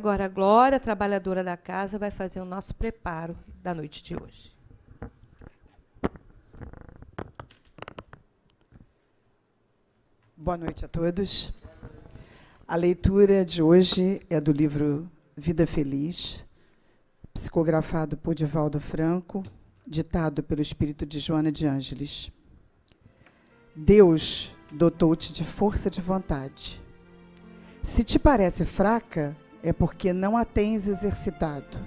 Agora a Glória, trabalhadora da casa, vai fazer o nosso preparo da noite de hoje. Boa noite a todos. A leitura de hoje é do livro Vida Feliz, psicografado por Divaldo Franco, ditado pelo espírito de Joana de Ângeles. Deus dotou-te de força de vontade. Se te parece fraca, é porque não a tens exercitado.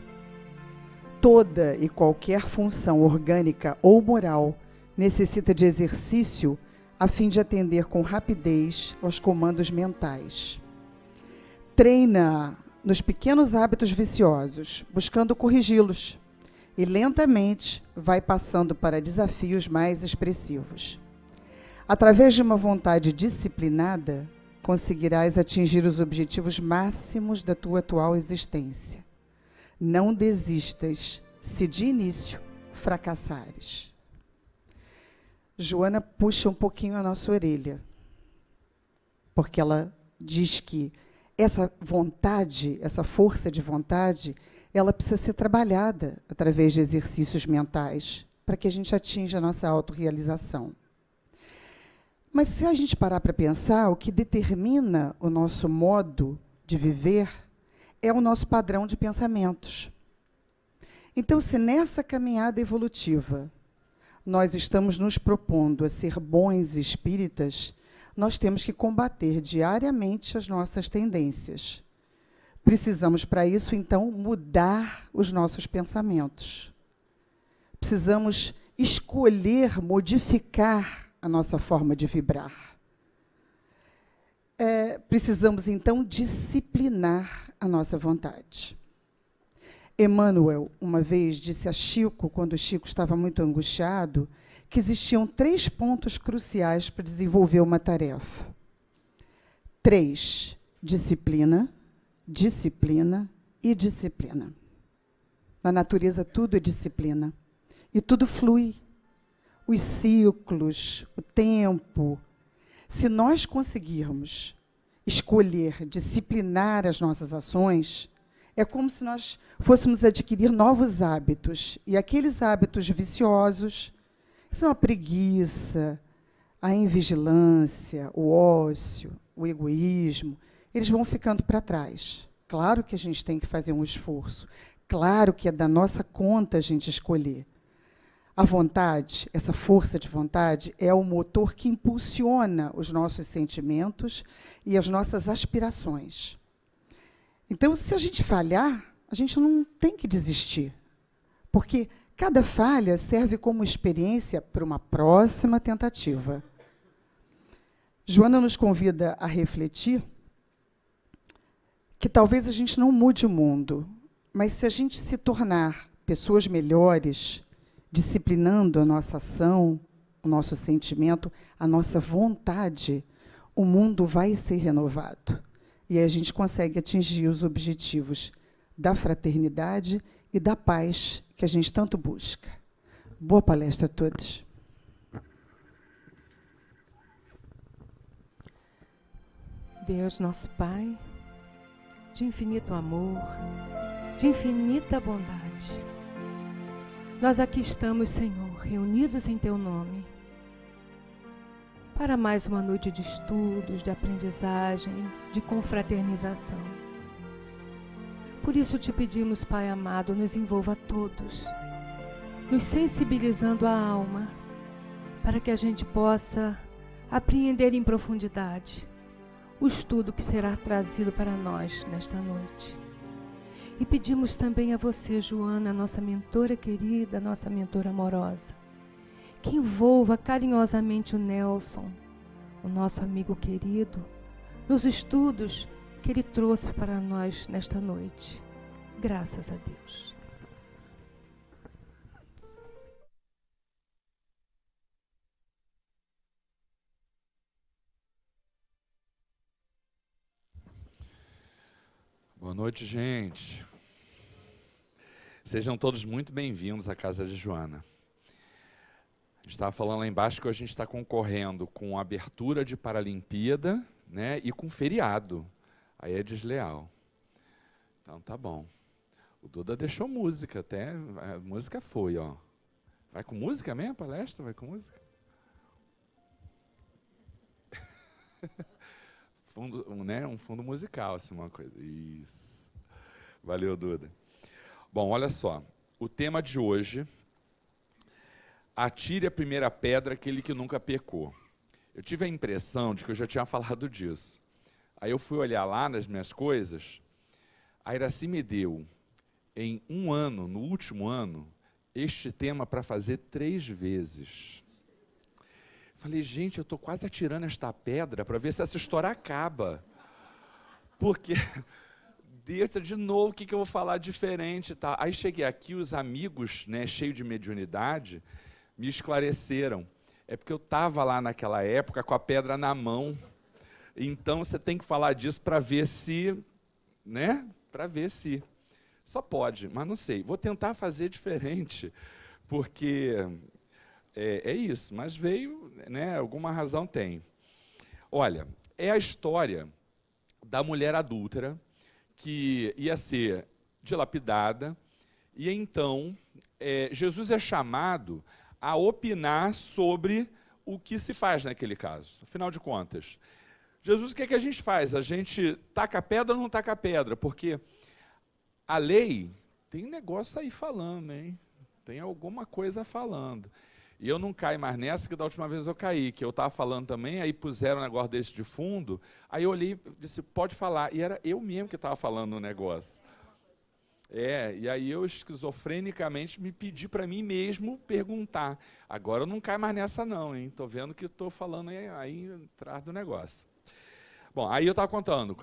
Toda e qualquer função orgânica ou moral necessita de exercício a fim de atender com rapidez aos comandos mentais. Treina-a nos pequenos hábitos viciosos, buscando corrigi-los, e lentamente vai passando para desafios mais expressivos. Através de uma vontade disciplinada, conseguirás atingir os objetivos máximos da tua atual existência. Não desistas se de início fracassares. Joana puxa um pouquinho a nossa orelha, porque ela diz que essa vontade, essa força de vontade, ela precisa ser trabalhada através de exercícios mentais, para que a gente atinja a nossa autorrealização. Mas se a gente parar para pensar, o que determina o nosso modo de viver é o nosso padrão de pensamentos. Então, se nessa caminhada evolutiva nós estamos nos propondo a ser bons espíritas, nós temos que combater diariamente as nossas tendências. Precisamos, para isso, então, mudar os nossos pensamentos. Precisamos escolher, modificar a nossa forma de vibrar. Precisamos, então, disciplinar a nossa vontade. Emmanuel, uma vez, disse a Chico, quando o Chico estava muito angustiado, que existiam 3 pontos cruciais para desenvolver uma tarefa. 3: disciplina, disciplina e disciplina. Na natureza, tudo é disciplina. E tudo flui. Os ciclos, o tempo. Se nós conseguirmos escolher, disciplinar as nossas ações, é como se nós fôssemos adquirir novos hábitos. E aqueles hábitos viciosos, que são a preguiça, a invigilância, o ócio, o egoísmo, eles vão ficando para trás. Claro que a gente tem que fazer um esforço. Claro que é da nossa conta a gente escolher. A vontade, essa força de vontade, é o motor que impulsiona os nossos sentimentos e as nossas aspirações. Então, se a gente falhar, a gente não tem que desistir, porque cada falha serve como experiência para uma próxima tentativa. Joana nos convida a refletir que talvez a gente não mude o mundo, mas se a gente se tornar pessoas melhores, disciplinando a nossa ação, o nosso sentimento, a nossa vontade, o mundo vai ser renovado. E aí a gente consegue atingir os objetivos da fraternidade e da paz que a gente tanto busca. Boa palestra a todos. Deus, nosso Pai, de infinito amor, de infinita bondade, nós aqui estamos, Senhor, reunidos em Teu nome, para mais uma noite de estudos, de aprendizagem, de confraternização. Por isso te pedimos, Pai amado, nos envolva a todos, nos sensibilizando a alma, para que a gente possa apreender em profundidade o estudo que será trazido para nós nesta noite. E pedimos também a você, Joana, nossa mentora querida, nossa mentora amorosa, que envolva carinhosamente o Nelson, o nosso amigo querido, nos estudos que ele trouxe para nós nesta noite. Graças a Deus. Boa noite, gente. Sejam todos muito bem-vindos à Casa de Joana. A gente estava falando lá embaixo que a gente está concorrendo com abertura de Paralimpíada, né, e com feriado. Aí é desleal. Então tá bom. O Duda deixou música até. A música foi, ó. Vai com música mesmo, palestra? Vai com música? Fundo, né? Um fundo musical, assim, uma coisa. Isso. Valeu, Duda. Bom, olha só. O tema de hoje: atire a primeira pedra aquele que nunca pecou. Eu tive a impressão de que eu já tinha falado disso. Aí eu fui olhar lá nas minhas coisas, a Iraci me deu, em um ano, no último ano, este tema para fazer 3 vezes. Falei, gente, eu estou quase atirando esta pedra para ver se essa história acaba. Porque, Deus, de novo, o que eu vou falar diferente? Tá? Aí cheguei aqui, os amigos, né, cheios de mediunidade, me esclareceram. É porque eu estava lá naquela época com a pedra na mão. Então, você tem que falar disso para ver se, né? Para ver se. Só pode, mas não sei. Vou tentar fazer diferente, porque é isso. Mas veio, né? Alguma razão tem. Olha, é a história da mulher adúltera que ia ser dilapidada, e então Jesus é chamado a opinar sobre o que se faz naquele caso. Afinal de contas, Jesus, o que é que a gente faz? A gente taca a pedra ou não taca a pedra? Porque a lei tem negócio aí falando, hein? Tem alguma coisa falando. E eu não caio mais nessa, que da última vez eu caí, que eu estava falando também, aí puseram um negócio desse de fundo, aí eu olhei e disse, pode falar. E era eu mesmo que estava falando no negócio. E aí eu esquizofrenicamente me pedi para mim mesmo perguntar. Agora eu não caio mais nessa não, hein? Estou vendo que estou falando aí atrás do negócio. Bom, aí eu estava contando,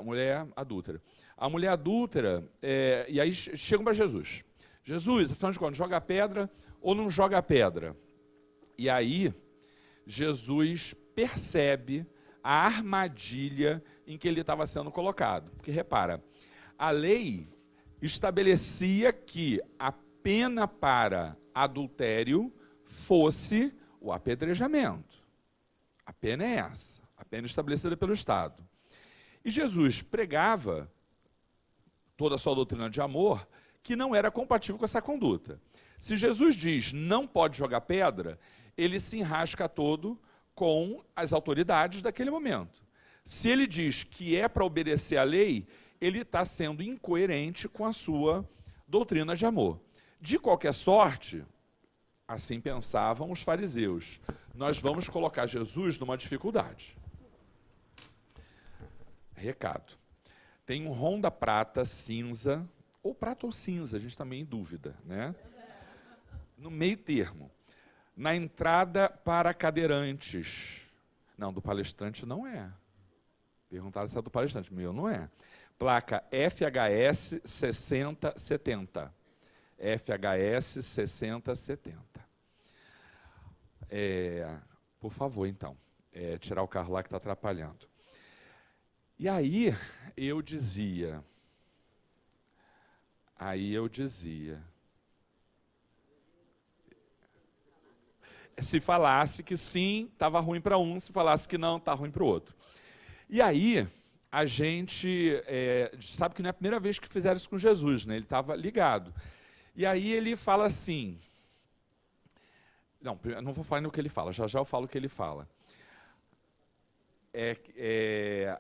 mulher adúltera. A mulher adúltera, e aí chegam para Jesus. Jesus, afinal de contas, joga a pedra ou não joga a pedra? E aí, Jesus percebe a armadilha em que ele estava sendo colocado. Porque, repara, a lei estabelecia que a pena para adultério fosse o apedrejamento. A pena é essa, a pena estabelecida pelo Estado. E Jesus pregava toda a sua doutrina de amor, que não era compatível com essa conduta. Se Jesus diz não pode jogar pedra, ele se enrasca todo com as autoridades daquele momento. Se ele diz que é para obedecer à lei, ele está sendo incoerente com a sua doutrina de amor. De qualquer sorte, assim pensavam os fariseus, nós vamos colocar Jesus numa dificuldade. Recado. Tem um Honda prata cinza, ou prata ou cinza, a gente está meio em dúvida, né? No meio termo. Na entrada para cadeirantes. Não, do palestrante não é. Perguntaram se é do palestrante, meu não é. Placa FHS 6070. FHS 6070. Por favor, então. Tirar o carro lá que está atrapalhando. E aí eu dizia. Se falasse que sim, estava ruim para um, se falasse que não, está ruim para o outro. E aí, a gente sabe que não é a primeira vez que fizeram isso com Jesus, né? Ele estava ligado. E aí ele fala assim, não vou falar no que ele fala, já eu falo o que ele fala.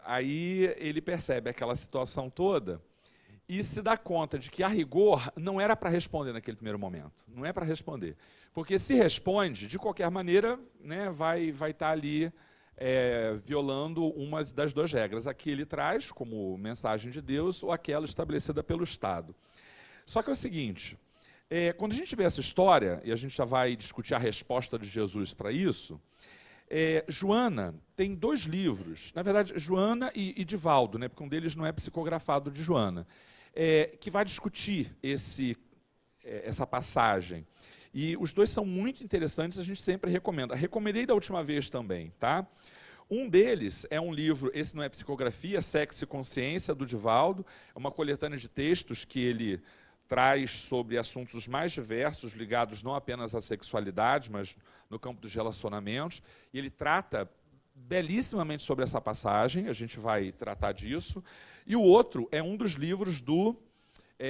Aí ele percebe aquela situação toda e se dá conta de que, a rigor, não era para responder naquele primeiro momento. Não é para responder. Porque se responde, de qualquer maneira, né, vai estar ali violando uma das 2 regras. Aqui ele traz como mensagem de Deus ou aquela estabelecida pelo Estado. Só que é o seguinte, quando a gente vê essa história, e a gente já vai discutir a resposta de Jesus para isso, Joana tem 2 livros, na verdade, Joana e Divaldo, né, porque um deles não é psicografado de Joana, que vai discutir essa passagem. E os 2 são muito interessantes, a gente sempre recomenda. Recomendei da última vez também, tá? Um deles é um livro, esse não é psicografia, Sexo e Consciência, do Divaldo, é uma coletânea de textos que ele traz sobre assuntos mais diversos, ligados não apenas à sexualidade, mas no campo dos relacionamentos, e ele trata belíssimamente sobre essa passagem, a gente vai tratar disso. E o outro é um dos livros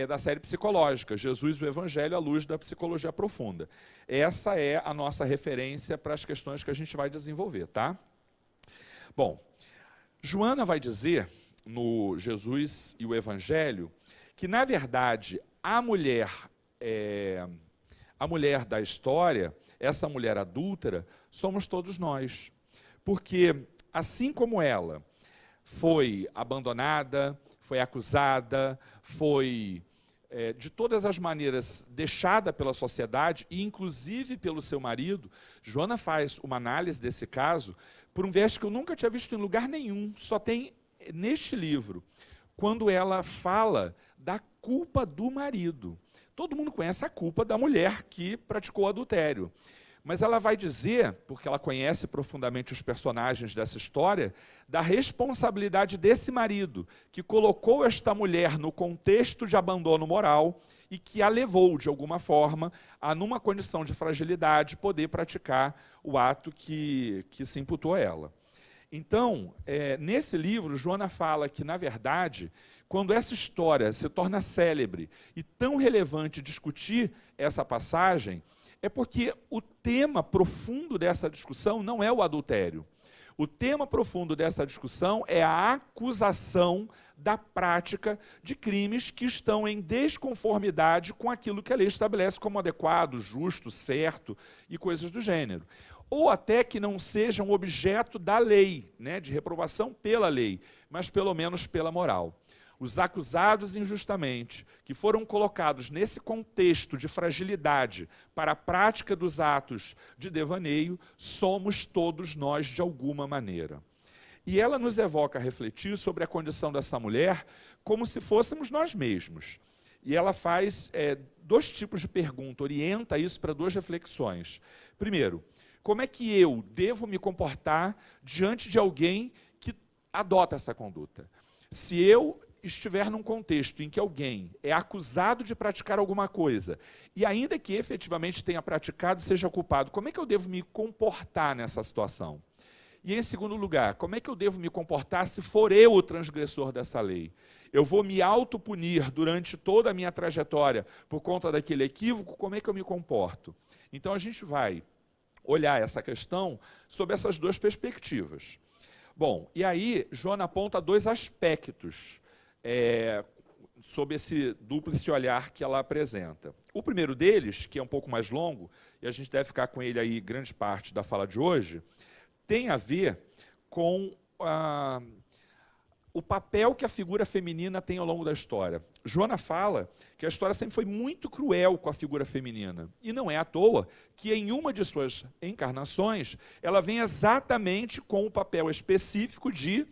da série psicológica, Jesus e o Evangelho à luz da psicologia profunda. Essa é a nossa referência para as questões que a gente vai desenvolver, tá? Bom, Joana vai dizer, no Jesus e o Evangelho, que, na verdade, a mulher da história, essa mulher adúltera, somos todos nós. Porque, assim como ela foi abandonada, foi acusada, foi, de todas as maneiras, deixada pela sociedade, e inclusive pelo seu marido, Joana faz uma análise desse caso por um verso que eu nunca tinha visto em lugar nenhum, só tem neste livro, quando ela fala da culpa do marido. Todo mundo conhece a culpa da mulher que praticou adultério. Mas ela vai dizer, porque ela conhece profundamente os personagens dessa história, da responsabilidade desse marido, que colocou esta mulher no contexto de abandono moral e que a levou, de alguma forma, a, numa condição de fragilidade, poder praticar o ato que se imputou a ela. Então, nesse livro, Joana fala que, na verdade, quando essa história se torna célebre e tão relevante discutir essa passagem, é porque o tema profundo dessa discussão não é o adultério. O tema profundo dessa discussão é a acusação da prática de crimes que estão em desconformidade com aquilo que a lei estabelece como adequado, justo, certo e coisas do gênero. Ou até que não sejam objeto da lei, né, de reprovação pela lei, mas pelo menos pela moral. Os acusados injustamente, que foram colocados nesse contexto de fragilidade para a prática dos atos de devaneio, somos todos nós de alguma maneira. E ela nos evoca a refletir sobre a condição dessa mulher como se fôssemos nós mesmos. E ela faz dois tipos de pergunta, orienta isso para duas reflexões. Primeiro, como é que eu devo me comportar diante de alguém que adota essa conduta? Se eu estiver num contexto em que alguém é acusado de praticar alguma coisa, e ainda que efetivamente tenha praticado, seja culpado, como é que eu devo me comportar nessa situação? E, em segundo lugar, como é que eu devo me comportar se for eu o transgressor dessa lei? Eu vou me autopunir durante toda a minha trajetória por conta daquele equívoco? Como é que eu me comporto? Então, a gente vai olhar essa questão sob essas duas perspectivas. Bom, e aí, Joana aponta dois aspectos sob esse dúplice olhar que ela apresenta. O primeiro deles, que é um pouco mais longo, e a gente deve ficar com ele aí grande parte da fala de hoje, tem a ver com o papel que a figura feminina tem ao longo da história. Joana fala que a história sempre foi muito cruel com a figura feminina. E não é à toa que, em uma de suas encarnações, ela vem exatamente com o papel específico de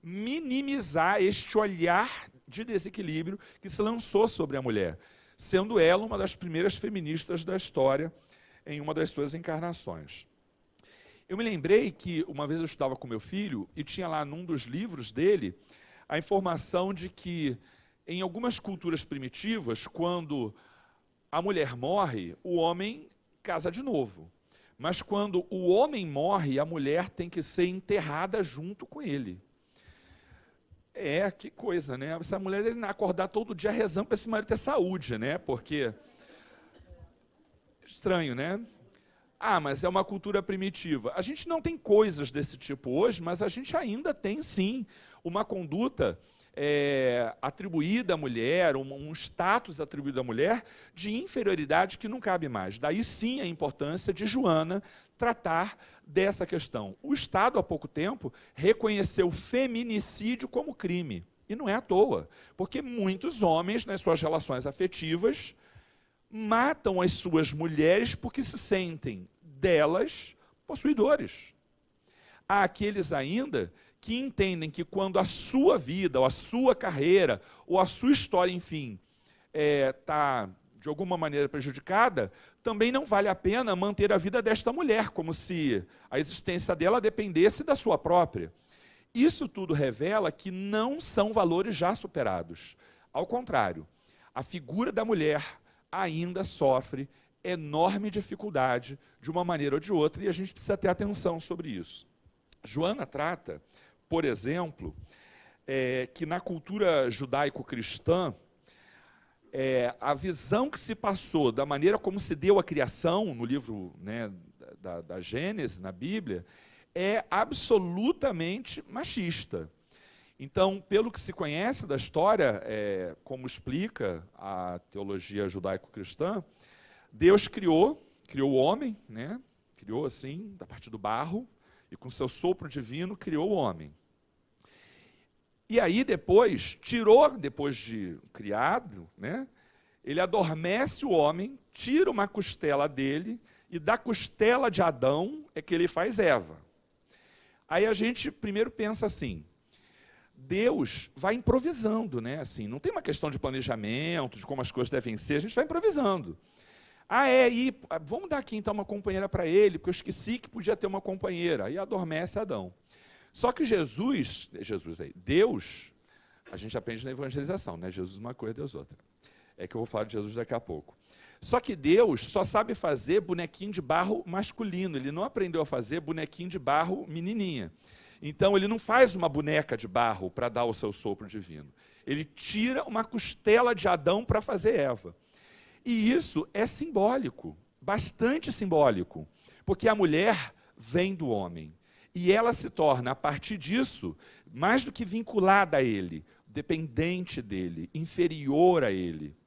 minimizar este olhar de desequilíbrio que se lançou sobre a mulher, sendo ela uma das primeiras feministas da história em uma das suas encarnações. Eu me lembrei que uma vez eu estudava com meu filho e tinha lá num dos livros dele a informação de que em algumas culturas primitivas, quando a mulher morre, o homem casa de novo. Mas quando o homem morre, a mulher tem que ser enterrada junto com ele. Que coisa, né? Essa mulher deve acordar todo dia rezando para esse marido ter saúde, né? Porque... estranho, né? Mas é uma cultura primitiva. A gente não tem coisas desse tipo hoje, mas a gente ainda tem, sim, uma conduta atribuída à mulher, um status atribuído à mulher de inferioridade que não cabe mais. Daí, sim, a importância de Joana tratar dessa questão. O Estado, há pouco tempo, reconheceu o feminicídio como crime. E não é à toa, porque muitos homens, nas suas relações afetivas, matam as suas mulheres porque se sentem delas possuidores. Há aqueles ainda que entendem que quando a sua vida, ou a sua carreira, ou a sua história, enfim, está de alguma maneira prejudicada, também não vale a pena manter a vida desta mulher, como se a existência dela dependesse da sua própria. Isso tudo revela que não são valores já superados. Ao contrário, a figura da mulher ainda sofre enorme dificuldade de uma maneira ou de outra, e a gente precisa ter atenção sobre isso. Joana trata, por exemplo, que na cultura judaico-cristã, a visão que se passou da maneira como se deu a criação, no livro, né, da Gênesis, na Bíblia, é absolutamente machista. Então, pelo que se conhece da história, como explica a teologia judaico-cristã, Deus criou o homem, né? Criou assim, da parte do barro, e com seu sopro divino criou o homem. E aí depois, depois de criado, né? Ele adormece o homem, tira uma costela dele, e da costela de Adão é que ele faz Eva. Aí a gente primeiro pensa assim, Deus vai improvisando, né? Assim, não tem uma questão de planejamento, de como as coisas devem ser, a gente vai improvisando. E vamos dar aqui então uma companheira para ele, porque eu esqueci que podia ter uma companheira. Aí adormece Adão. Só que Deus, a gente aprende na evangelização, né? Jesus uma coisa, Deus outra. É que eu vou falar de Jesus daqui a pouco. Só que Deus só sabe fazer bonequinho de barro masculino, ele não aprendeu a fazer bonequinho de barro menininha. Então ele não faz uma boneca de barro para dar o seu sopro divino. Ele tira uma costela de Adão para fazer Eva. E isso é simbólico, bastante simbólico, porque a mulher vem do homem. E ela se torna, a partir disso, mais do que vinculada a ele, dependente dele, inferior a ele.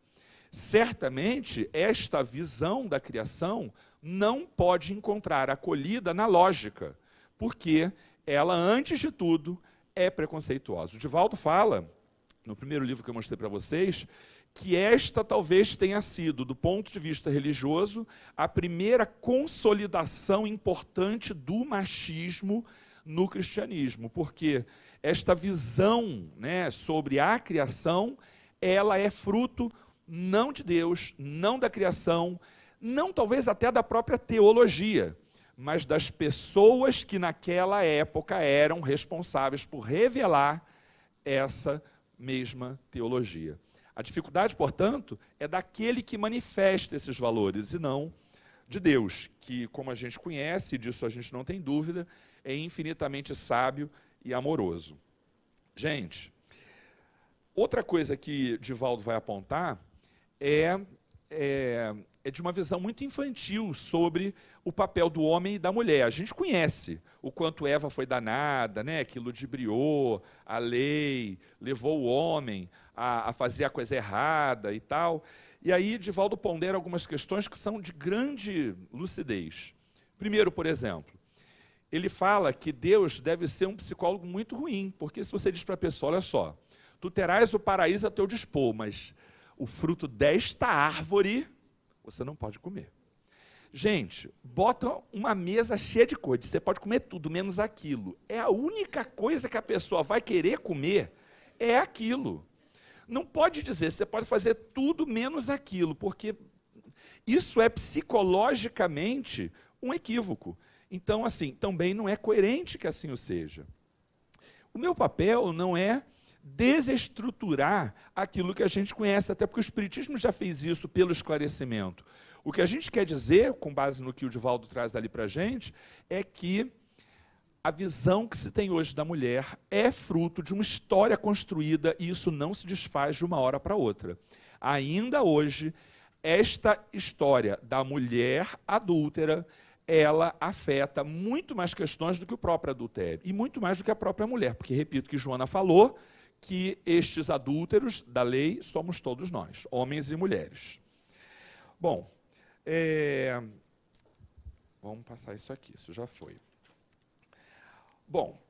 Certamente, esta visão da criação não pode encontrar acolhida na lógica, porque ela, antes de tudo, é preconceituosa. O Divaldo fala, no primeiro livro que eu mostrei para vocês, que esta talvez tenha sido, do ponto de vista religioso, a primeira consolidação importante do machismo no cristianismo, porque esta visão, né, sobre a criação, ela é fruto não de Deus, não da criação, não talvez até da própria teologia, mas das pessoas que naquela época eram responsáveis por revelar essa mesma teologia. A dificuldade, portanto, é daquele que manifesta esses valores e não de Deus, que, como a gente conhece, e disso a gente não tem dúvida, é infinitamente sábio e amoroso. Gente, outra coisa que Divaldo vai apontar é de uma visão muito infantil sobre o papel do homem e da mulher. A gente conhece o quanto Eva foi danada, né, que ludibriou a lei, levou o homem a fazer a coisa errada e tal. E aí Divaldo pondera algumas questões que são de grande lucidez. Primeiro, por exemplo, ele fala que Deus deve ser um psicólogo muito ruim, porque se você diz para a pessoa, olha só, tu terás o paraíso a teu dispor, mas o fruto desta árvore você não pode comer. Gente, bota uma mesa cheia de coisas, você pode comer tudo, menos aquilo. É a única coisa que a pessoa vai querer comer, é aquilo. Não pode dizer, você pode fazer tudo menos aquilo, porque isso é psicologicamente um equívoco. Então, assim, também não é coerente que assim o seja. O meu papel não é desestruturar aquilo que a gente conhece, até porque o Espiritismo já fez isso pelo esclarecimento. O que a gente quer dizer, com base no que o Divaldo traz dali para a gente, é que a visão que se tem hoje da mulher é fruto de uma história construída e isso não se desfaz de uma hora para outra. Ainda hoje, esta história da mulher adúltera, ela afeta muito mais questões do que o próprio adultério e muito mais do que a própria mulher, porque, repito, que Joana falou, que estes adúlteros da lei somos todos nós, homens e mulheres. Bom, vamos passar isso aqui, isso já foi. Bom,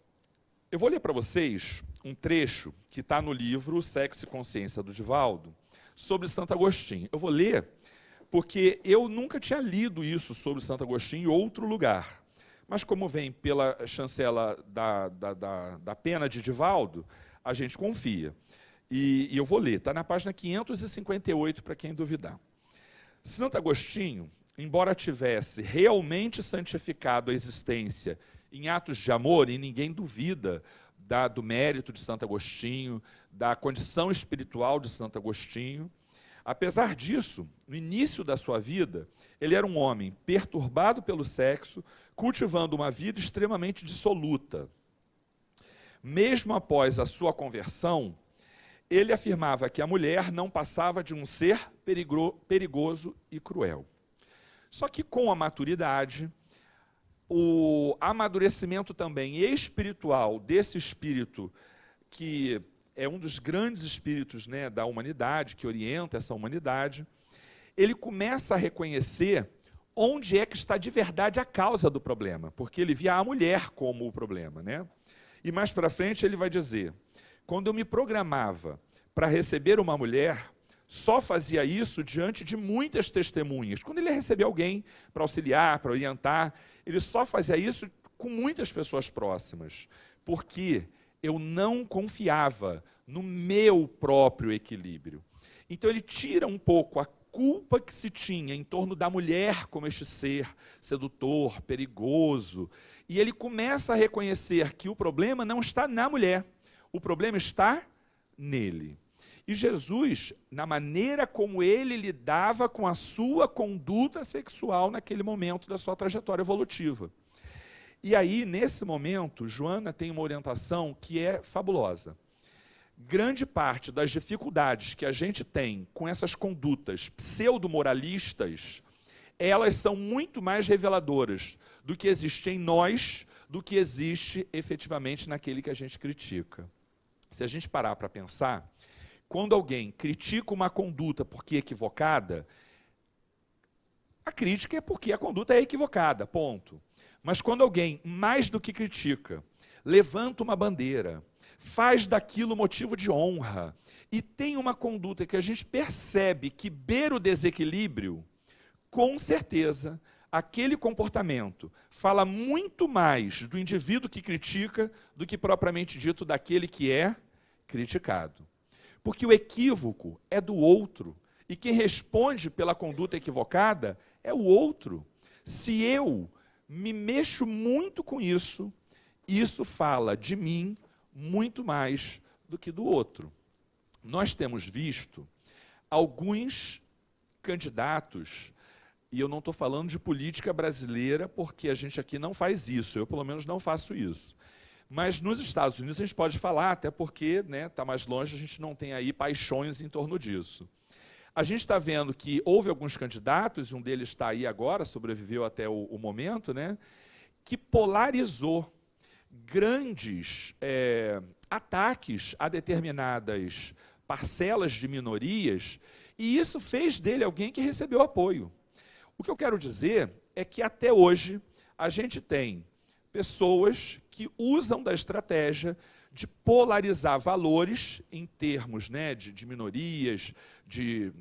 eu vou ler para vocês um trecho que está no livro Sexo e Consciência, do Divaldo, sobre Santo Agostinho. Eu vou ler porque eu nunca tinha lido isso sobre Santo Agostinho em outro lugar. Mas como vem pela chancela da pena de Divaldo, a gente confia. E eu vou ler, está na página 558, para quem duvidar. Santo Agostinho, embora tivesse realmente santificado a existência em atos de amor, e ninguém duvida do mérito de Santo Agostinho, da condição espiritual de Santo Agostinho, Apesar disso, no início da sua vida, ele era um homem perturbado pelo sexo, cultivando uma vida extremamente dissoluta. Mesmo após a sua conversão, ele afirmava que a mulher não passava de um ser perigoso e cruel. Só que com a maturidade, o amadurecimento também espiritual desse espírito, que é um dos grandes espíritos, né, da humanidade, que orienta essa humanidade, ele começa a reconhecer onde é que está de verdade a causa do problema, porque ele via a mulher como o problema, né? E mais para frente ele vai dizer, quando eu me programava para receber uma mulher, só fazia isso diante de muitas testemunhas. Quando ele ia receber alguém para auxiliar, para orientar, ele só fazia isso com muitas pessoas próximas, porque eu não confiava no meu próprio equilíbrio. Então ele tira um pouco a culpa que se tinha em torno da mulher como este ser sedutor, perigoso, e ele começa a reconhecer que o problema não está na mulher, o problema está nele. E Jesus, na maneira como ele lidava com a sua conduta sexual naquele momento da sua trajetória evolutiva. E aí, nesse momento, Joana tem uma orientação que é fabulosa. Grande parte das dificuldades que a gente tem com essas condutas pseudo-moralistas, elas são muito mais reveladoras do que existe em nós, do que existe efetivamente naquele que a gente critica. Se a gente parar para pensar, quando alguém critica uma conduta porque é equivocada, a crítica é porque a conduta é equivocada, ponto. Mas quando alguém, mais do que critica, levanta uma bandeira, faz daquilo motivo de honra, e tem uma conduta que a gente percebe que beira o desequilíbrio, com certeza, aquele comportamento fala muito mais do indivíduo que critica do que propriamente dito daquele que é criticado. Porque o equívoco é do outro, e quem responde pela conduta equivocada é o outro. Se eu me mexo muito com isso, isso fala de mim muito mais do que do outro. Nós temos visto alguns candidatos, e eu não estou falando de política brasileira, porque a gente aqui não faz isso, eu pelo menos não faço isso. Mas nos Estados Unidos a gente pode falar, até porque está mais longe, a gente não tem aí paixões em torno disso. A gente está vendo que houve alguns candidatos, e um deles está aí agora, sobreviveu até o momento, né, que polarizou grandes ataques a determinadas parcelas de minorias, e isso fez dele alguém que recebeu apoio. O que eu quero dizer é que até hoje a gente tem pessoas que usam da estratégia de polarizar valores em termos, né, de minorias, de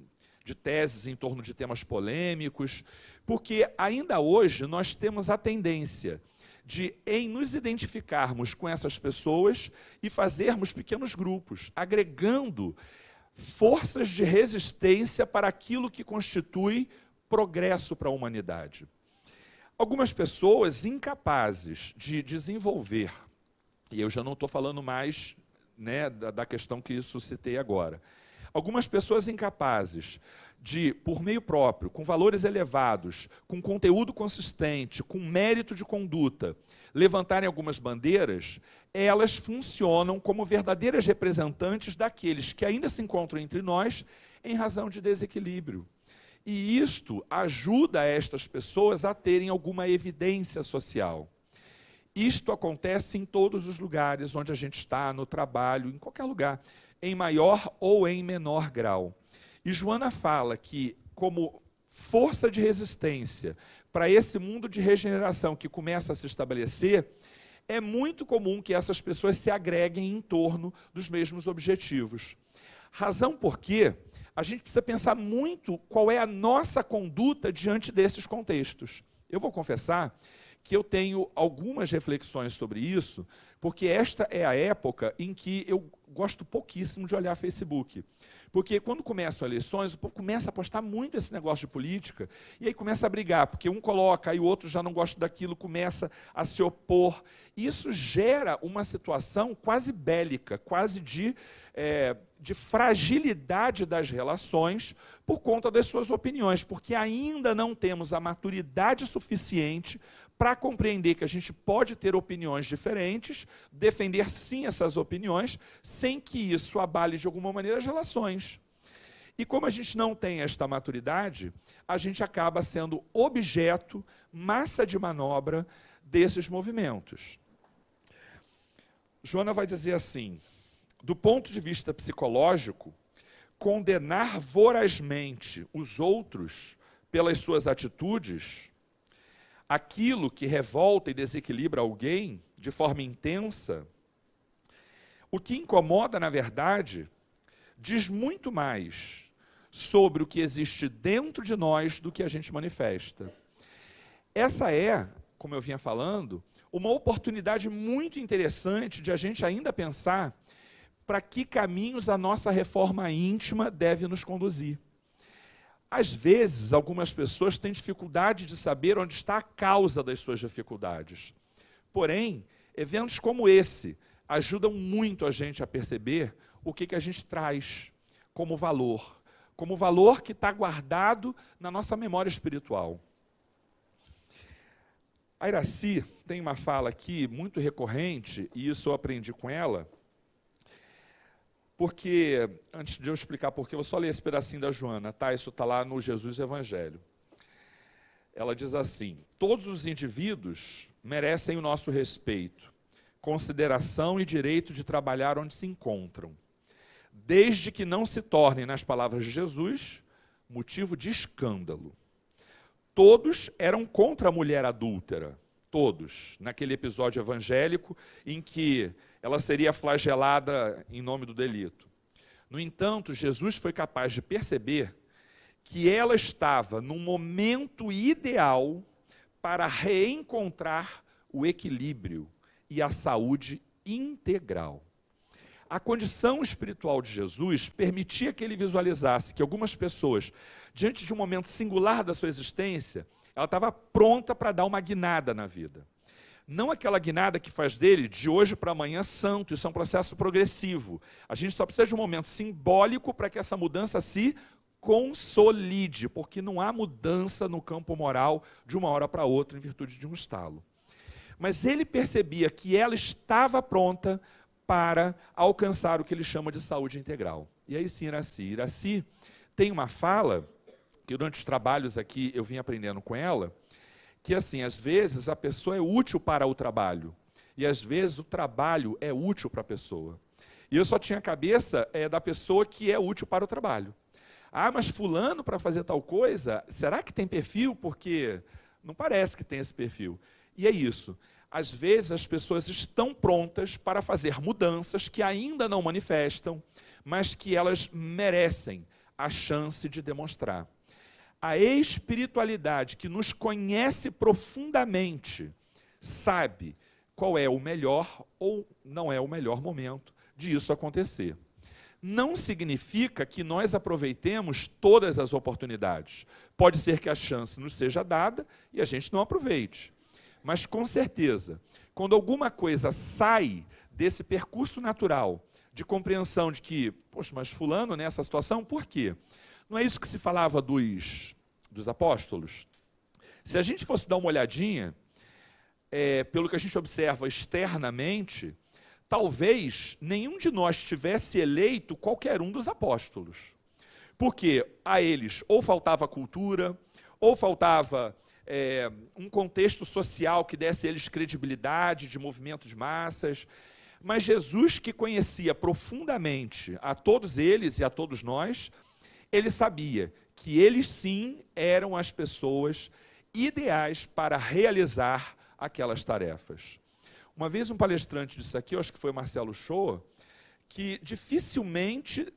teses em torno de temas polêmicos, porque ainda hoje nós temos a tendência de, em nos identificarmos com essas pessoas e fazermos pequenos grupos, agregando forças de resistência para aquilo que constitui progresso para a humanidade. Algumas pessoas incapazes de desenvolver, e eu já não estou falando mais, né, da questão que eu citei agora, algumas pessoas incapazes de, por meio próprio, com valores elevados, com conteúdo consistente, com mérito de conduta, levantarem algumas bandeiras, elas funcionam como verdadeiras representantes daqueles que ainda se encontram entre nós em razão de desequilíbrio. E isto ajuda estas pessoas a terem alguma evidência social. Isto acontece em todos os lugares onde a gente está, no trabalho, em qualquer lugar, em maior ou em menor grau. E Joana fala que, como força de resistência para esse mundo de regeneração que começa a se estabelecer, é muito comum que essas pessoas se agreguem em torno dos mesmos objetivos. Razão porque a gente precisa pensar muito qual é a nossa conduta diante desses contextos. Eu vou confessar que eu tenho algumas reflexões sobre isso, porque esta é a época em que eu gosto pouquíssimo de olhar Facebook. Porque quando começam eleições, o povo começa a apostar muito nesse negócio de política, e aí começa a brigar, porque um coloca, aí o outro já não gosta daquilo, começa a se opor. Isso gera uma situação quase bélica, quase de fragilidade das relações por conta das suas opiniões, porque ainda não temos a maturidade suficiente para compreender que a gente pode ter opiniões diferentes, defender sim essas opiniões, sem que isso abale de alguma maneira as relações. E como a gente não tem esta maturidade, a gente acaba sendo objeto, massa de manobra desses movimentos. Joana vai dizer assim: do ponto de vista psicológico, condenar vorazmente os outros pelas suas atitudes, aquilo que revolta e desequilibra alguém de forma intensa, o que incomoda, na verdade, diz muito mais sobre o que existe dentro de nós do que a gente manifesta. Essa é, como eu vinha falando, uma oportunidade muito interessante de a gente ainda pensar para que caminhos a nossa reforma íntima deve nos conduzir. Às vezes, algumas pessoas têm dificuldade de saber onde está a causa das suas dificuldades. Porém, eventos como esse ajudam muito a gente a perceber o que a gente traz como valor que está guardado na nossa memória espiritual. A Iracy tem uma fala aqui muito recorrente, e isso eu aprendi com ela, porque, antes de eu explicar porquê, eu vou só ler esse pedacinho da Joana, tá? Isso está lá no Jesus Evangelho. Ela diz assim: todos os indivíduos merecem o nosso respeito, consideração e direito de trabalhar onde se encontram, desde que não se tornem, nas palavras de Jesus, motivo de escândalo. Todos eram contra a mulher adúltera, todos, naquele episódio evangélico em que ela seria flagelada em nome do delito. No entanto, Jesus foi capaz de perceber que ela estava num momento ideal para reencontrar o equilíbrio e a saúde integral. A condição espiritual de Jesus permitia que ele visualizasse que algumas pessoas, diante de um momento singular da sua existência, ela estava pronta para dar uma guinada na vida. Não aquela guinada que faz dele, de hoje para amanhã, santo. Isso é um processo progressivo. A gente só precisa de um momento simbólico para que essa mudança se consolide, porque não há mudança no campo moral de uma hora para outra em virtude de um estalo. Mas ele percebia que ela estava pronta para alcançar o que ele chama de saúde integral. E aí sim, Iracy tem uma fala, que durante os trabalhos aqui eu vim aprendendo com ela, que assim, às vezes a pessoa é útil para o trabalho, e às vezes o trabalho é útil para a pessoa. E eu só tinha a cabeça da pessoa que é útil para o trabalho. Ah, mas fulano para fazer tal coisa, será que tem perfil? Porque não parece que tem esse perfil. E é isso. Às vezes as pessoas estão prontas para fazer mudanças que ainda não manifestam, mas que elas merecem a chance de demonstrar. A espiritualidade que nos conhece profundamente sabe qual é o melhor ou não é o melhor momento de isso acontecer. Não significa que nós aproveitemos todas as oportunidades. Pode ser que a chance nos seja dada e a gente não aproveite. Mas, com certeza, quando alguma coisa sai desse percurso natural de compreensão de que, poxa, mas fulano nessa situação, por quê? Não é isso que se falava dos apóstolos? Se a gente fosse dar uma olhadinha, pelo que a gente observa externamente, talvez nenhum de nós tivesse eleito qualquer um dos apóstolos. Porque a eles ou faltava cultura, ou faltava um contexto social que desse a eles credibilidade de movimento de massas. Mas Jesus, que conhecia profundamente a todos eles e a todos nós, ele sabia que eles sim eram as pessoas ideais para realizar aquelas tarefas. Uma vez um palestrante disse aqui, eu acho que foi Marcelo Shoa, que dificilmente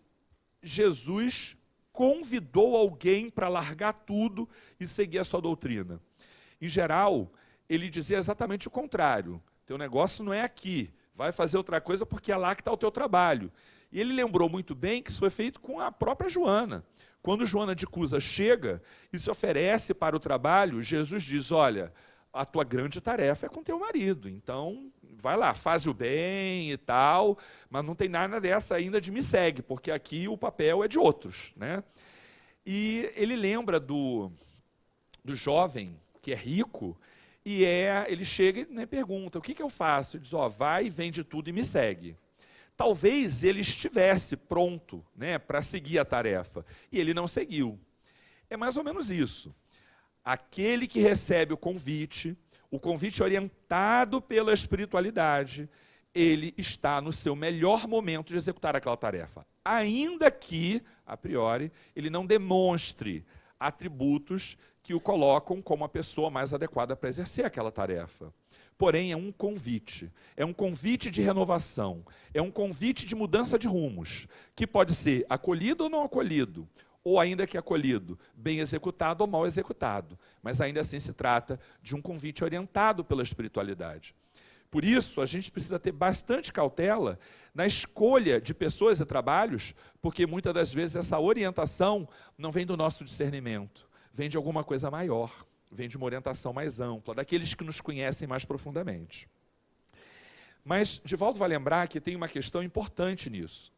Jesus convidou alguém para largar tudo e seguir a sua doutrina. Em geral, ele dizia exatamente o contrário. Teu negócio não é aqui, vai fazer outra coisa porque é lá que está o teu trabalho. E ele lembrou muito bem que isso foi feito com a própria Joana. Quando Joana de Cusa chega e se oferece para o trabalho, Jesus diz, olha, a tua grande tarefa é com teu marido, então vai lá, faz o bem e tal, mas não tem nada dessa ainda de me segue, porque aqui o papel é de outros, né? E ele lembra do jovem que é rico, e ele chega e, né, pergunta, o que eu faço? Ele diz, vai, vende tudo e me segue. Talvez ele estivesse pronto, né, para seguir a tarefa, e ele não seguiu. É mais ou menos isso. Aquele que recebe o convite orientado pela espiritualidade, ele está no seu melhor momento de executar aquela tarefa. Ainda que, a priori, ele não demonstre atributos que o colocam como a pessoa mais adequada para exercer aquela tarefa. Porém, é um convite de renovação, é um convite de mudança de rumos, que pode ser acolhido ou não acolhido, ou ainda que acolhido, bem executado ou mal executado. Mas ainda assim se trata de um convite orientado pela espiritualidade. Por isso, a gente precisa ter bastante cautela na escolha de pessoas e trabalhos, porque muitas das vezes essa orientação não vem do nosso discernimento, vem de alguma coisa maior, vem de uma orientação mais ampla, daqueles que nos conhecem mais profundamente. Mas Divaldo vai lembrar que tem uma questão importante nisso.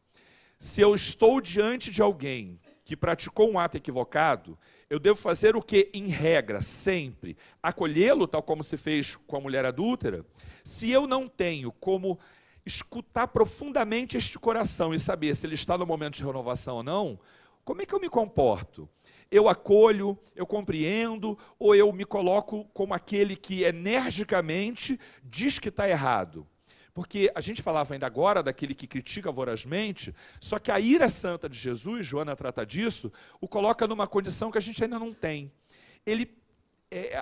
Se eu estou diante de alguém que praticou um ato equivocado, eu devo fazer o que, em regra, sempre? Acolhê-lo, tal como se fez com a mulher adúltera? Se eu não tenho como escutar profundamente este coração e saber se ele está no momento de renovação ou não, como é que eu me comporto? Eu acolho, eu compreendo, ou eu me coloco como aquele que energicamente diz que está errado? Porque a gente falava ainda agora daquele que critica vorazmente, só que a ira santa de Jesus, Joana trata disso, o coloca numa condição que a gente ainda não tem.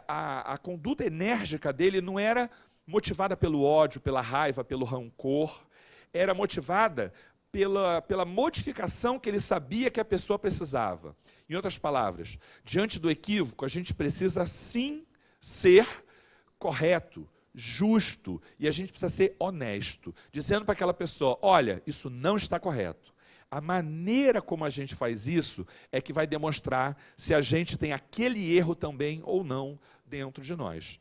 A conduta enérgica dele não era motivada pelo ódio, pela raiva, pelo rancor, era motivada pela modificação que ele sabia que a pessoa precisava. Em outras palavras, diante do equívoco, a gente precisa sim ser correto, justo, e a gente precisa ser honesto, dizendo para aquela pessoa, olha, isso não está correto. A maneira como a gente faz isso é que vai demonstrar se a gente tem aquele erro também ou não dentro de nós.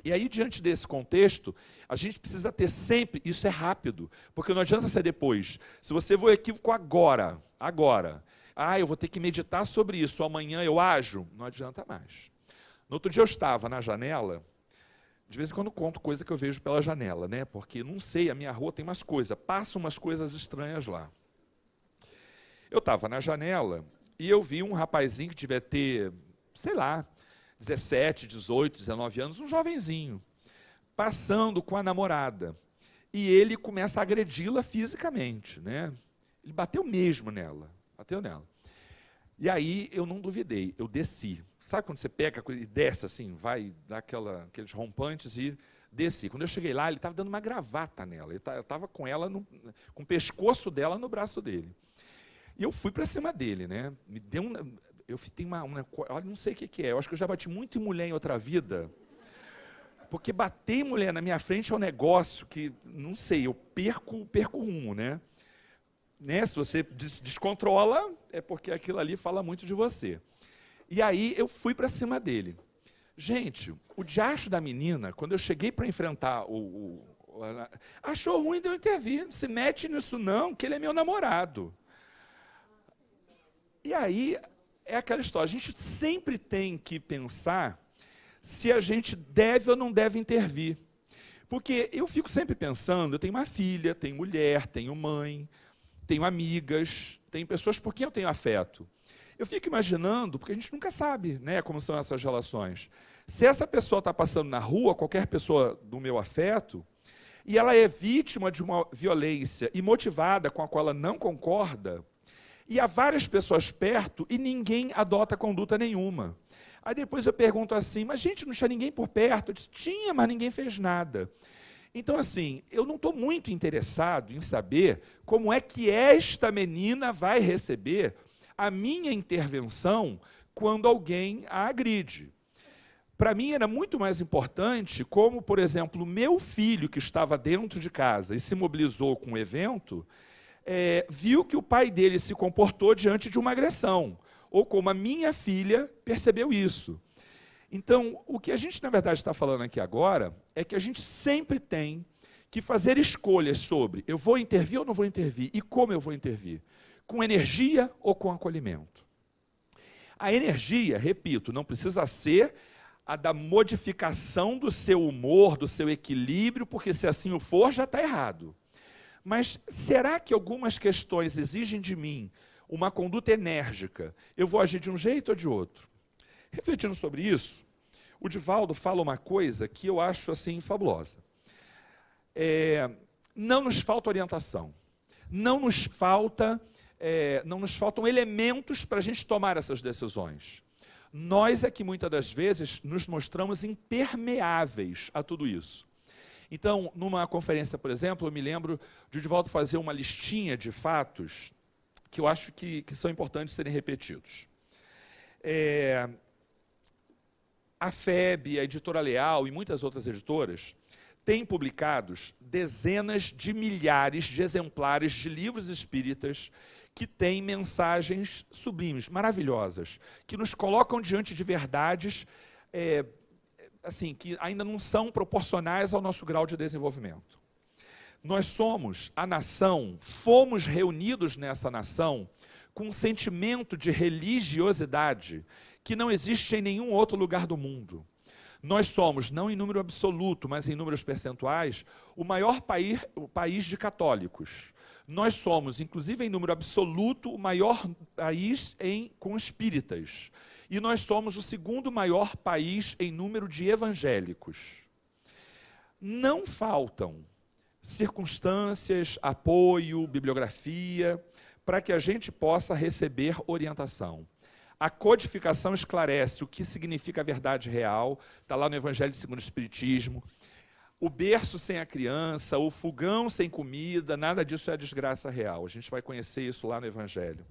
E aí, diante desse contexto, a gente precisa ter sempre, isso é rápido, porque não adianta ser depois. Se você vê o equívoco agora, eu vou ter que meditar sobre isso, amanhã eu ajo, não adianta mais. No outro dia eu estava na janela, de vez em quando conto coisa que eu vejo pela janela, né? Porque não sei, a minha rua tem umas coisas, passam umas coisas estranhas lá. Eu estava na janela e eu vi um rapazinho que devia ter, sei lá, 17, 18, 19 anos, um jovenzinho, passando com a namorada. E ele começa a agredi-la fisicamente, né? Ele bateu mesmo nela, bateu nela. E aí eu não duvidei, eu desci. Sabe quando você pega e desce assim, vai dar aqueles rompantes e desci. Quando eu cheguei lá, ele estava dando uma gravata nela. Eu estava com ela, com o pescoço dela no braço dele. E eu fui para cima dele, né? Me deu eu tenho olha, não sei o que é. Eu acho que eu já bati muito em mulher em outra vida. Porque bater em mulher na minha frente é um negócio que, não sei, eu perco rumo, né? Se você descontrola, é porque aquilo ali fala muito de você. E aí eu fui para cima dele. Gente, o diacho da menina, quando eu cheguei para enfrentar achou ruim de eu intervir. Não se mete nisso não, que ele é meu namorado. E aí é aquela história, a gente sempre tem que pensar se a gente deve ou não deve intervir. Porque eu fico sempre pensando, eu tenho uma filha, tenho mulher, tenho mãe, tenho amigas, tenho pessoas por quem eu tenho afeto. Eu fico imaginando, porque a gente nunca sabe, né, como são essas relações. Se essa pessoa está passando na rua, qualquer pessoa do meu afeto, e ela é vítima de uma violência imotivada com a qual ela não concorda, e há várias pessoas perto e ninguém adota conduta nenhuma. Aí depois eu pergunto assim, mas gente, não tinha ninguém por perto? Eu disse, tinha, mas ninguém fez nada. Então, assim, eu não estou muito interessado em saber como é que esta menina vai receber a minha intervenção quando alguém a agride. Para mim era muito mais importante como, por exemplo, o meu filho que estava dentro de casa e se mobilizou com o evento, viu que o pai dele se comportou diante de uma agressão, ou como a minha filha percebeu isso. Então, o que a gente, na verdade, está falando aqui agora é que a gente sempre tem que fazer escolhas sobre eu vou intervir ou não vou intervir, e como eu vou intervir, com energia ou com acolhimento. A energia, repito, não precisa ser a da modificação do seu humor, do seu equilíbrio, porque se assim o for, já está errado. Mas será que algumas questões exigem de mim uma conduta enérgica? Eu vou agir de um jeito ou de outro? Refletindo sobre isso, o Divaldo fala uma coisa que eu acho assim fabulosa. Não nos falta orientação, não nos faltam elementos para a gente tomar essas decisões. Nós é que muitas das vezes nos mostramos impermeáveis a tudo isso. Então, numa conferência, por exemplo, eu me lembro de o Divaldo fazer uma listinha de fatos que eu acho que são importantes serem repetidos. A FEB, a Editora Leal e muitas outras editoras têm publicados dezenas de milhares de exemplares de livros espíritas que têm mensagens sublimes, maravilhosas, que nos colocam diante de verdades assim, que ainda não são proporcionais ao nosso grau de desenvolvimento. Nós somos a nação, fomos reunidos nessa nação com um sentimento de religiosidade que não existe em nenhum outro lugar do mundo. Nós somos, não em número absoluto, mas em números percentuais, o maior país de católicos. Nós somos, inclusive em número absoluto, o maior país com espíritas. E nós somos o segundo maior país em número de evangélicos. Não faltam circunstâncias, apoio, bibliografia, para que a gente possa receber orientação. A codificação esclarece o que significa a verdade real, está lá no Evangelho segundo o Espiritismo. O berço sem a criança, o fogão sem comida, nada disso é desgraça real. A gente vai conhecer isso lá no Evangelho.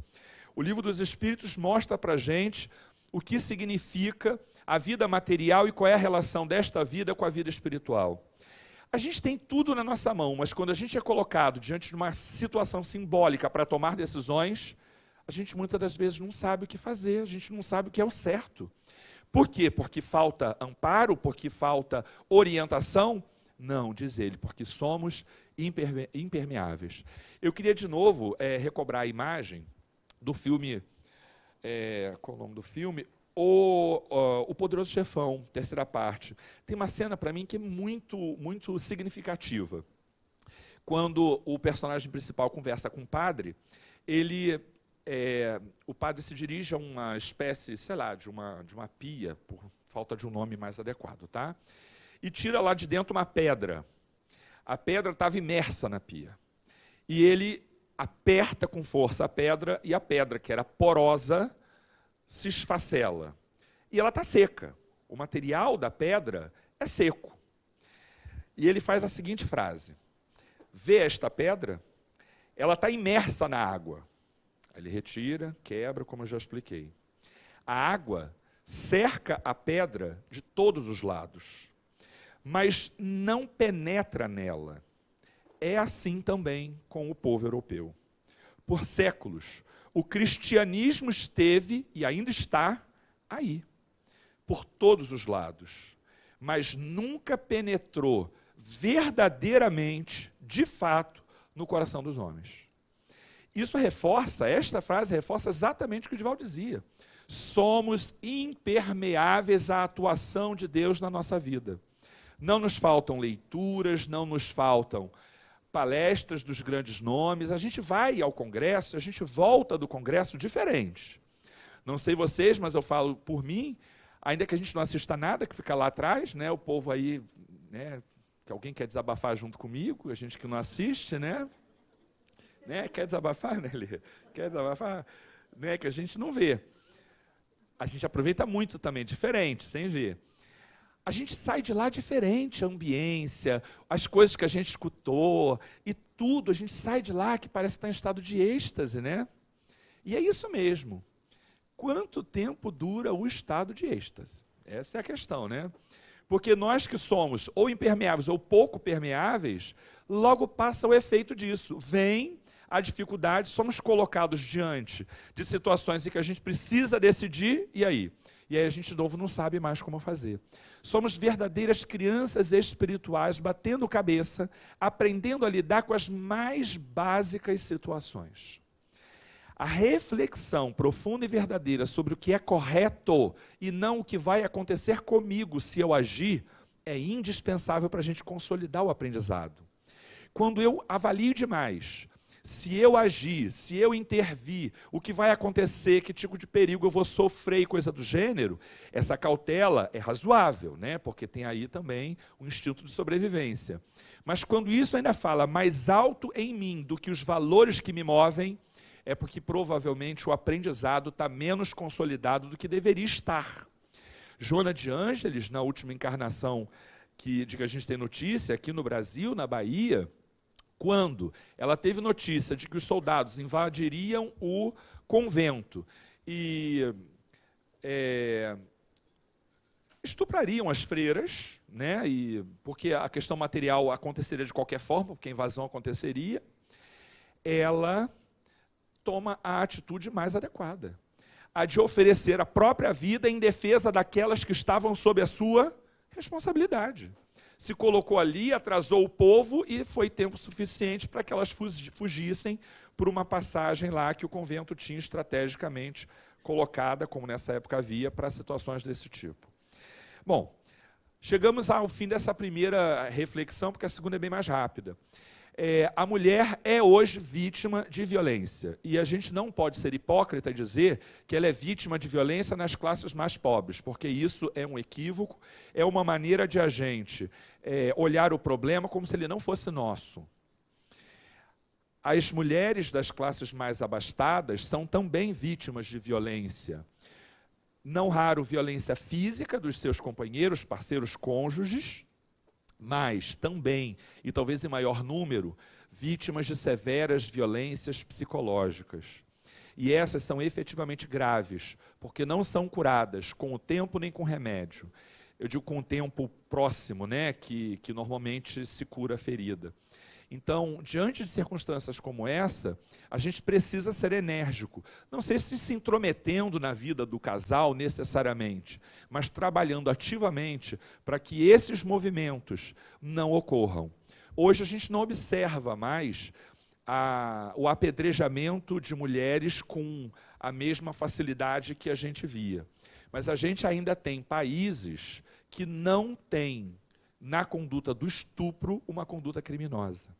O Livro dos Espíritos mostra para a gente o que significa a vida material e qual é a relação desta vida com a vida espiritual. A gente tem tudo na nossa mão, mas quando a gente é colocado diante de uma situação simbólica para tomar decisões, a gente muitas das vezes não sabe o que fazer, a gente não sabe o que é o certo. Por quê? Porque falta amparo, porque falta orientação? Não, diz ele, porque somos impermeáveis. Eu queria de novo recobrar a imagem do filme, qual é o nome do filme? O Poderoso Chefão, terceira parte. Tem uma cena para mim que é muito, muito significativa. Quando o personagem principal conversa com o padre, o padre se dirige a uma espécie, sei lá, de uma pia, por falta de um nome mais adequado, tá? E tira lá de dentro uma pedra. A pedra estava imersa na pia. E ele aperta com força a pedra, e a pedra, que era porosa, se esfacela. E ela está seca. O material da pedra é seco. E ele faz a seguinte frase: vê esta pedra? Ela está imersa na água. Ele retira, quebra, como eu já expliquei. A água cerca a pedra de todos os lados, mas não penetra nela. É assim também com o povo europeu. Por séculos, o cristianismo esteve e ainda está aí, por todos os lados, mas nunca penetrou verdadeiramente, de fato, no coração dos homens. Esta frase reforça exatamente o que o Divaldo dizia. Somos impermeáveis à atuação de Deus na nossa vida. Não nos faltam leituras, não nos faltam palestras dos grandes nomes. A gente vai ao congresso, a gente volta do congresso diferente. Não sei vocês, mas eu falo por mim, ainda que a gente não assista nada, que fica lá atrás, né, o povo aí, né, que alguém quer desabafar junto comigo, a gente que não assiste, né? Quer desabafar, né, Lê? Quer desabafar? Que a gente não vê. A gente aproveita muito também, diferente, sem ver. A gente sai de lá diferente, a ambiência, as coisas que a gente escutou, e tudo, a gente sai de lá que parece estar em estado de êxtase, né? E é isso mesmo. Quanto tempo dura o estado de êxtase? Essa é a questão, né? Porque nós que somos ou impermeáveis ou pouco permeáveis, logo passa o efeito disso. Vem há dificuldades, somos colocados diante de situações em que a gente precisa decidir, e aí? E aí a gente, de novo, não sabe mais como fazer. Somos verdadeiras crianças espirituais, batendo cabeça, aprendendo a lidar com as mais básicas situações. A reflexão profunda e verdadeira sobre o que é correto e não o que vai acontecer comigo se eu agir, é indispensável para a gente consolidar o aprendizado. Quando eu avalio demais, se eu agir, se eu intervir, o que vai acontecer, que tipo de perigo eu vou sofrer e coisa do gênero, essa cautela é razoável, né? Porque tem aí também um instinto de sobrevivência. Mas quando isso ainda fala mais alto em mim do que os valores que me movem, é porque provavelmente o aprendizado está menos consolidado do que deveria estar. Joana de Ângeles, na última encarnação de que a gente tem notícia, aqui no Brasil, na Bahia, quando ela teve notícia de que os soldados invadiriam o convento e estuprariam as freiras, né, porque a questão material aconteceria de qualquer forma, porque a invasão aconteceria, ela toma a atitude mais adequada, a de oferecer a própria vida em defesa daquelas que estavam sob a sua responsabilidade. Se colocou ali, atrasou o povo e foi tempo suficiente para que elas fugissem por uma passagem lá que o convento tinha estrategicamente colocada, como nessa época havia, para situações desse tipo. Bom, chegamos ao fim dessa primeira reflexão, porque a segunda é bem mais rápida. A mulher é hoje vítima de violência, e a gente não pode ser hipócrita e dizer que ela é vítima de violência nas classes mais pobres, porque isso é um equívoco, é uma maneira de a gente olhar o problema como se ele não fosse nosso. As mulheres das classes mais abastadas são também vítimas de violência, não raro violência física dos seus companheiros, parceiros, cônjuges, mas também, e talvez em maior número, vítimas de severas violências psicológicas. E essas são efetivamente graves, porque não são curadas com o tempo nem com remédio. Eu digo com o tempo próximo, né, que normalmente se cura a ferida. Então, diante de circunstâncias como essa, a gente precisa ser enérgico. Não sei se intrometendo na vida do casal necessariamente, mas trabalhando ativamente para que esses movimentos não ocorram. Hoje a gente não observa mais o apedrejamento de mulheres com a mesma facilidade que a gente via. Mas a gente ainda tem países que não têm na conduta do estupro uma conduta criminosa.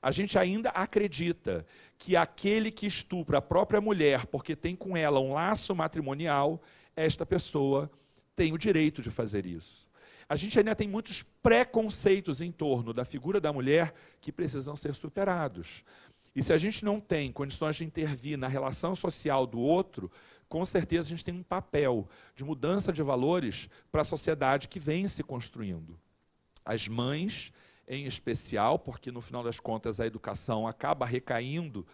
A gente ainda acredita que aquele que estupra a própria mulher porque tem com ela um laço matrimonial, esta pessoa tem o direito de fazer isso. A gente ainda tem muitos preconceitos em torno da figura da mulher que precisam ser superados. E se a gente não tem condições de intervir na relação social do outro, com certeza a gente tem um papel de mudança de valores para a sociedade que vem se construindo. As mães, em especial, porque no final das contas a educação acaba recaindo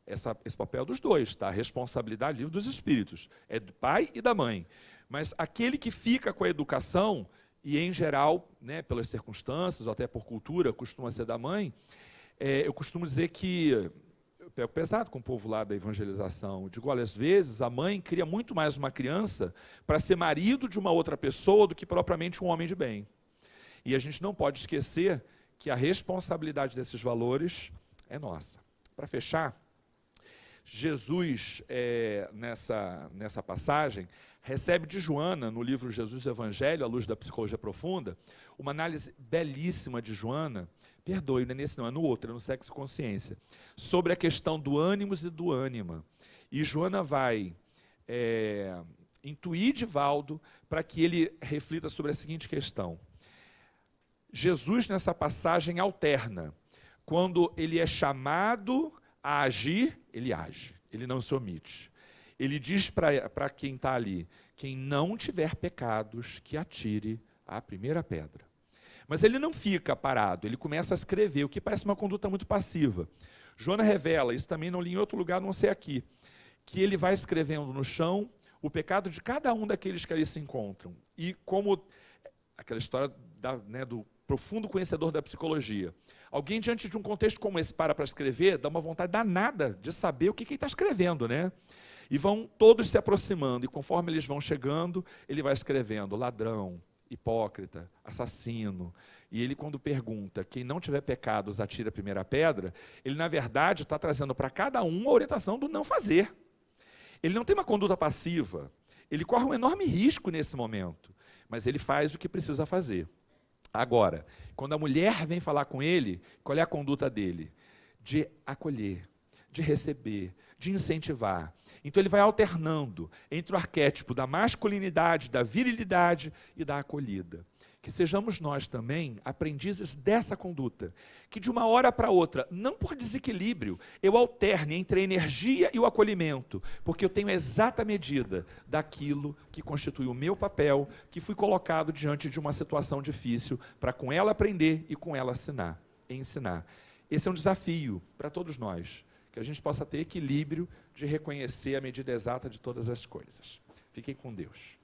esse papel dos dois, tá? A responsabilidade livre dos espíritos, é do pai e da mãe. Mas aquele que fica com a educação, e em geral, né, pelas circunstâncias, ou até por cultura, costuma ser da mãe, eu costumo dizer que, eu pego pesado com o povo lá da evangelização, eu digo, olha, às vezes a mãe cria muito mais uma criança para ser marido de uma outra pessoa do que propriamente um homem de bem. E a gente não pode esquecer que a responsabilidade desses valores é nossa. Para fechar, Jesus, nessa passagem, recebe de Joana, no livro Jesus e o Evangelho, à luz da psicologia profunda, uma análise belíssima de Joana, perdoe, não é nesse não, é no outro, é no Sexo e Consciência, sobre a questão do ânimos e do ânima. E Joana vai intuir Divaldo para que ele reflita sobre a seguinte questão. Jesus, nessa passagem, alterna. Quando ele é chamado a agir, ele age, ele não se omite. Ele diz para quem está ali, quem não tiver pecados, que atire a primeira pedra. Mas ele não fica parado, ele começa a escrever, o que parece uma conduta muito passiva. Joana revela, isso também não li em outro lugar, não sei aqui, que ele vai escrevendo no chão o pecado de cada um daqueles que ali se encontram. E como aquela história do profundo conhecedor da psicologia. Alguém diante de um contexto como esse para escrever, dá uma vontade danada de saber o que ele está escrevendo, né? E vão todos se aproximando, e conforme eles vão chegando, ele vai escrevendo ladrão, hipócrita, assassino. E ele, quando pergunta, quem não tiver pecados atira a primeira pedra, ele, na verdade, está trazendo para cada um a orientação do não fazer. Ele não tem uma conduta passiva, ele corre um enorme risco nesse momento, mas ele faz o que precisa fazer. Agora, quando a mulher vem falar com ele, qual é a conduta dele? De acolher, de receber, de incentivar. Então ele vai alternando entre o arquétipo da masculinidade, da virilidade e da acolhida. Que sejamos nós também aprendizes dessa conduta, que de uma hora para outra, não por desequilíbrio, eu alterne entre a energia e o acolhimento, porque eu tenho a exata medida daquilo que constitui o meu papel, que fui colocado diante de uma situação difícil, para com ela aprender e com ela ensinar. Esse é um desafio para todos nós, que a gente possa ter equilíbrio de reconhecer a medida exata de todas as coisas. Fiquem com Deus.